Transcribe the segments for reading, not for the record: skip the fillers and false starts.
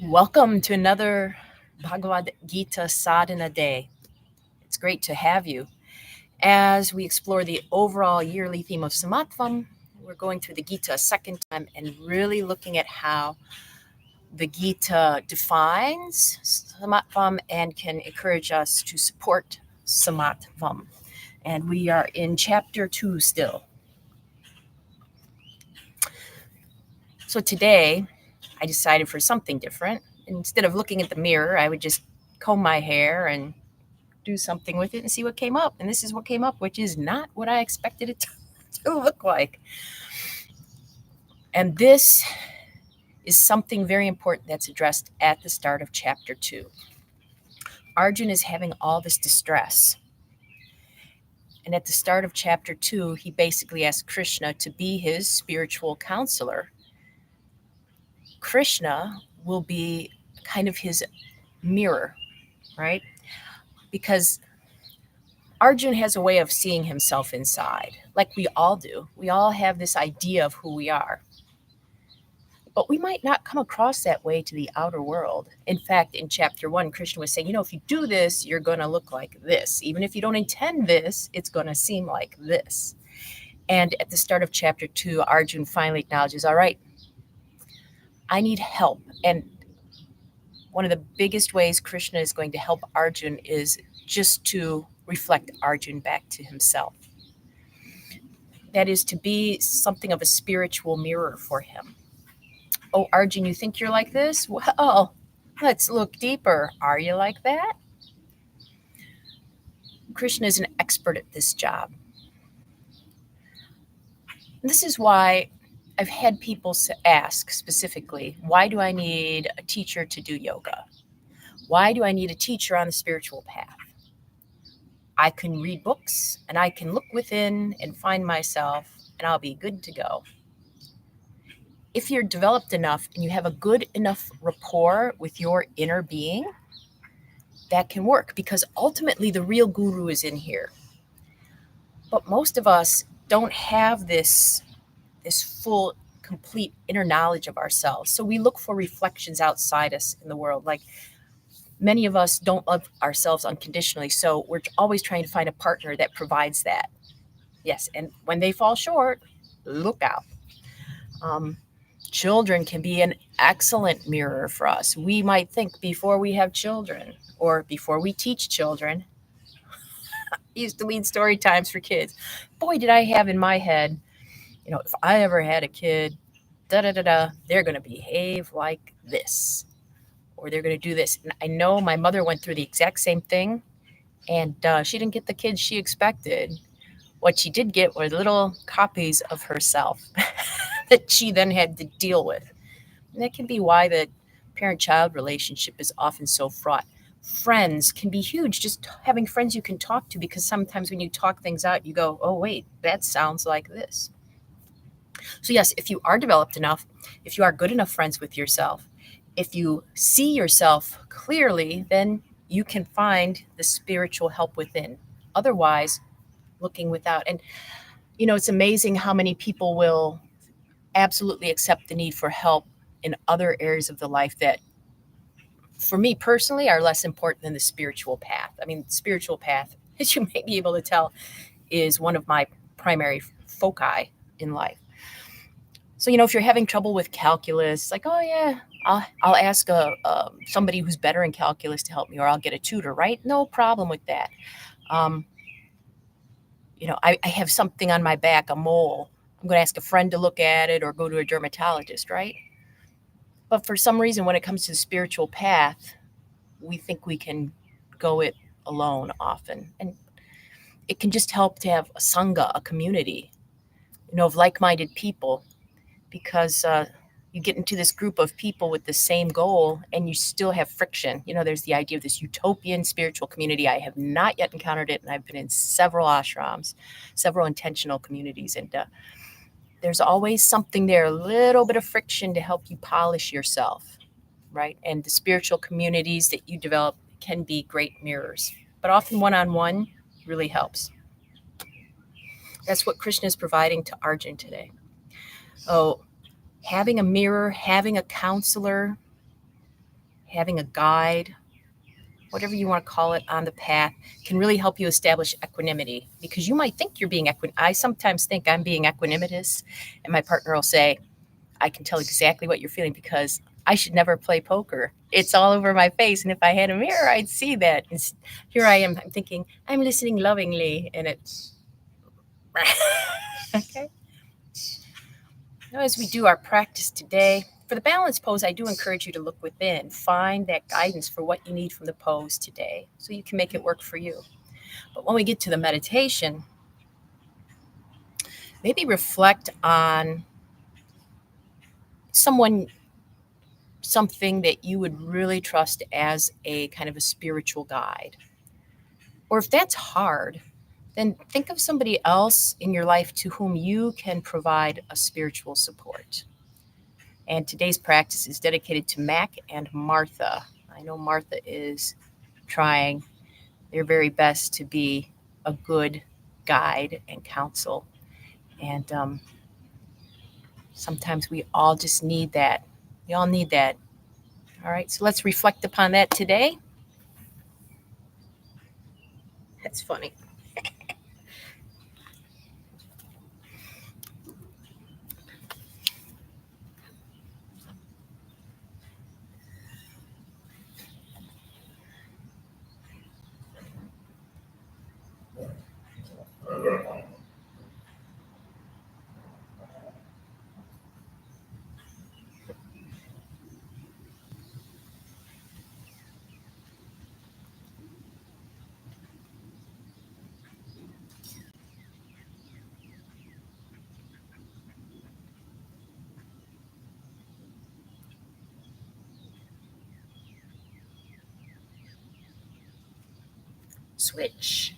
Welcome to another Bhagavad Gita Sadhana day. It's great to have you. As we explore the overall yearly theme of Samatvam, we're going through the Gita a second time and really looking at how the Gita defines Samatvam and can encourage us to support Samatvam. And we are in chapter 2 still. So today, I decided for something different. Instead of looking at the mirror, I would just comb my hair and do something with it and see what came up. And this is what came up, which is not what I expected it to look like. And this is something very important that's addressed at the start of chapter 2. Arjun is having all this distress. And at the start of chapter 2, he basically asked Krishna to be his spiritual counselor. Krishna will be kind of his mirror, right? Because Arjun has a way of seeing himself inside, like we all do. We all have this idea of who we are. But we might not come across that way to the outer world. In fact, in chapter 1, Krishna was saying, if you do this, you're going to look like this. Even if you don't intend this, it's going to seem like this. And at the start of chapter 2, Arjun finally acknowledges, all right, I need help. And one of the biggest ways Krishna is going to help Arjun is just to reflect Arjun back to himself. That is to be something of a spiritual mirror for him. Oh, Arjun, you think you're like this? Well, let's look deeper. Are you like that? Krishna is an expert at this job. This is why I've had people ask specifically, why do I need a teacher to do yoga? Why do I need a teacher on the spiritual path? I can read books and I can look within and find myself and I'll be good to go. If you're developed enough and you have a good enough rapport with your inner being, that can work because ultimately the real guru is in here. But most of us don't have this full, complete inner knowledge of ourselves. So we look for reflections outside us in the world. Like many of us don't love ourselves unconditionally. So we're always trying to find a partner that provides that. Yes, and when they fall short, look out. Children can be an excellent mirror for us. We might think before we have children or before we teach children, I used to lead story times for kids. Boy, did I have in my head, if I ever had a kid, they're going to behave like this or they're going to do this. And I know my mother went through the exact same thing and she didn't get the kids she expected. What she did get were little copies of herself that she then had to deal with. And that can be why the parent-child relationship is often so fraught. Friends can be huge, just having friends you can talk to, because sometimes when you talk things out, you go, oh, wait, that sounds like this. So yes, if you are developed enough, if you are good enough friends with yourself, if you see yourself clearly, then you can find the spiritual help within. Otherwise, looking without. And, it's amazing how many people will absolutely accept the need for help in other areas of the life that, for me personally, are less important than the spiritual path. I mean, the spiritual path, as you may be able to tell, is one of my primary foci in life. So, if you're having trouble with calculus, like, oh yeah, I'll ask somebody who's better in calculus to help me, or I'll get a tutor, right? No problem with that. I have something on my back, a mole. I'm going to ask a friend to look at it or go to a dermatologist, right? But for some reason, when it comes to the spiritual path, we think we can go it alone often. And it can just help to have a sangha, a community, of like-minded people, because you get into this group of people with the same goal and you still have friction. There's the idea of this utopian spiritual community. I have not yet encountered it, and I've been in several ashrams, several intentional communities, and there's always something there, a little bit of friction to help you polish yourself, right? And the spiritual communities that you develop can be great mirrors, but often one-on-one really helps. That's what Krishna is providing to Arjun today. Oh, having a mirror, having a counselor, having a guide, whatever you want to call it, on the path can really help you establish equanimity, because you might think you're being I sometimes think I'm being equanimitous, and my partner will say, I can tell exactly what you're feeling because I should never play poker. It's all over my face. And if I had a mirror, I'd see that. And here I am, I'm thinking, I'm listening lovingly. And it's okay. Now, as we do our practice today, for the balance pose, I do encourage you to look within, find that guidance for what you need from the pose today so you can make it work for you. But when we get to the meditation, maybe reflect on something that you would really trust as a kind of a spiritual guide. Or if that's hard, then think of somebody else in your life to whom you can provide a spiritual support. And today's practice is dedicated to Mac and Martha. I know Martha is trying their very best to be a good guide and counsel. And sometimes we all just need that. We all need that. All right, so let's reflect upon that today. That's funny. Switch.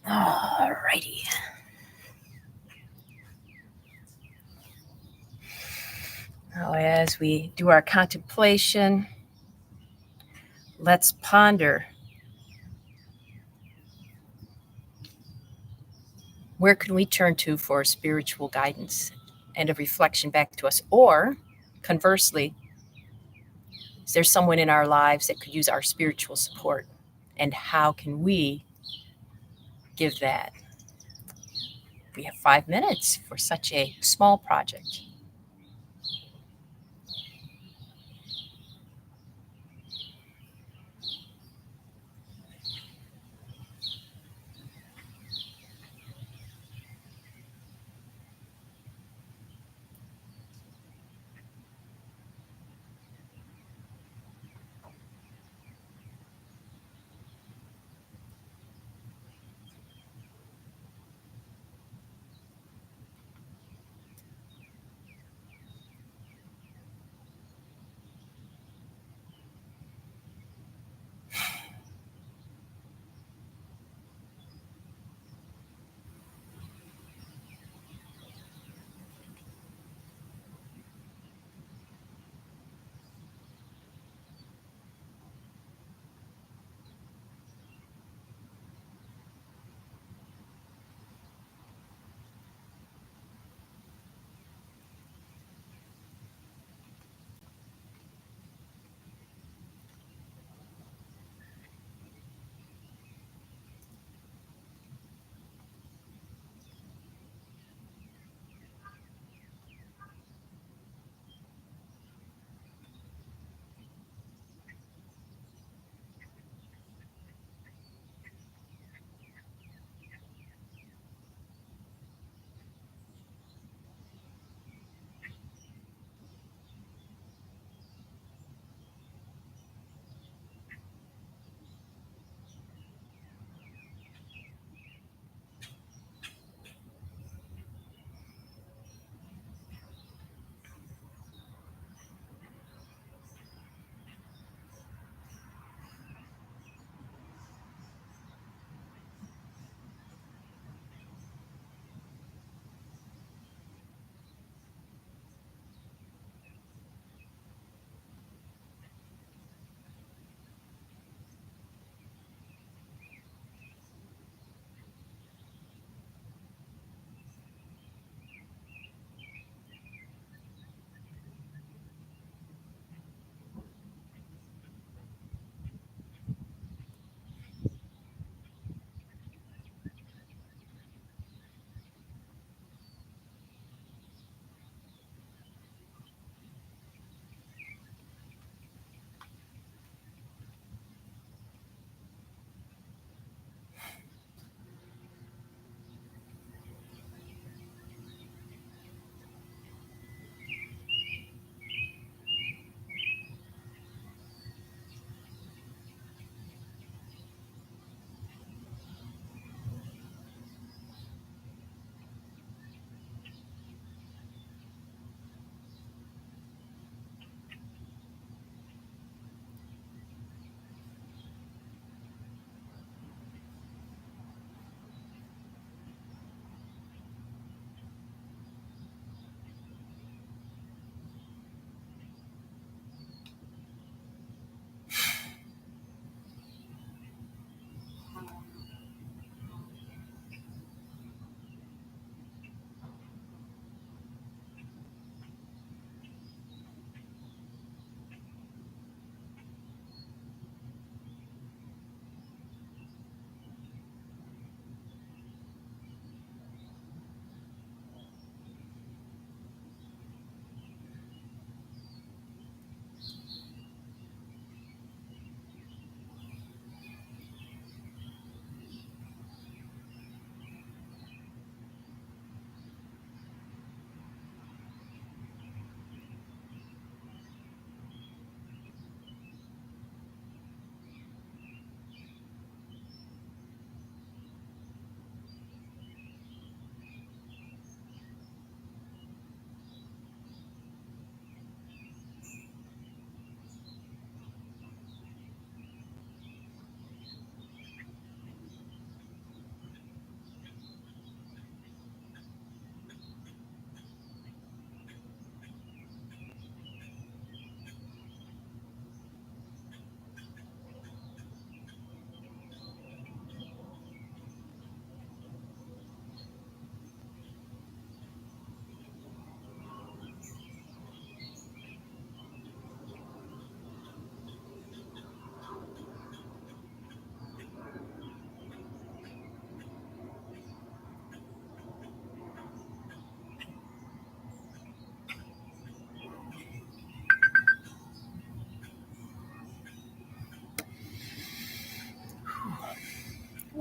All righty. Now, as we do our contemplation, let's ponder, where can we turn to for spiritual guidance and a reflection back to us? Or conversely, is there someone in our lives that could use our spiritual support? And how can we give that? We have 5 minutes for such a small project.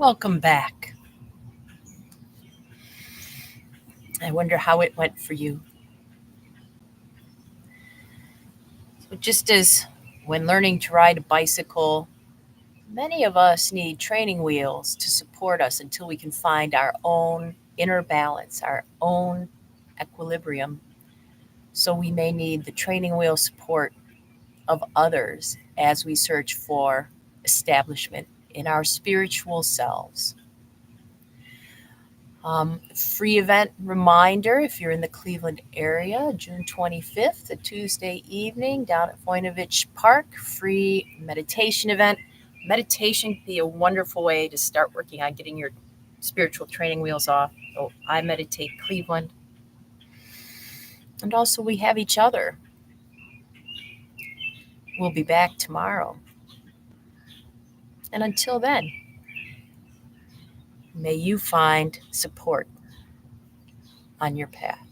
Welcome back. I wonder how it went for you. So just as when learning to ride a bicycle, many of us need training wheels to support us until we can find our own inner balance, our own equilibrium. So we may need the training wheel support of others as we search for establishment in our spiritual selves. Free event reminder if you're in the Cleveland area, June 25th, a Tuesday evening down at Voinovich Park, free meditation event. Meditation can be a wonderful way to start working on getting your spiritual training wheels off. So I meditate Cleveland. And also, we have each other. We'll be back tomorrow. And until then, may you find support on your path.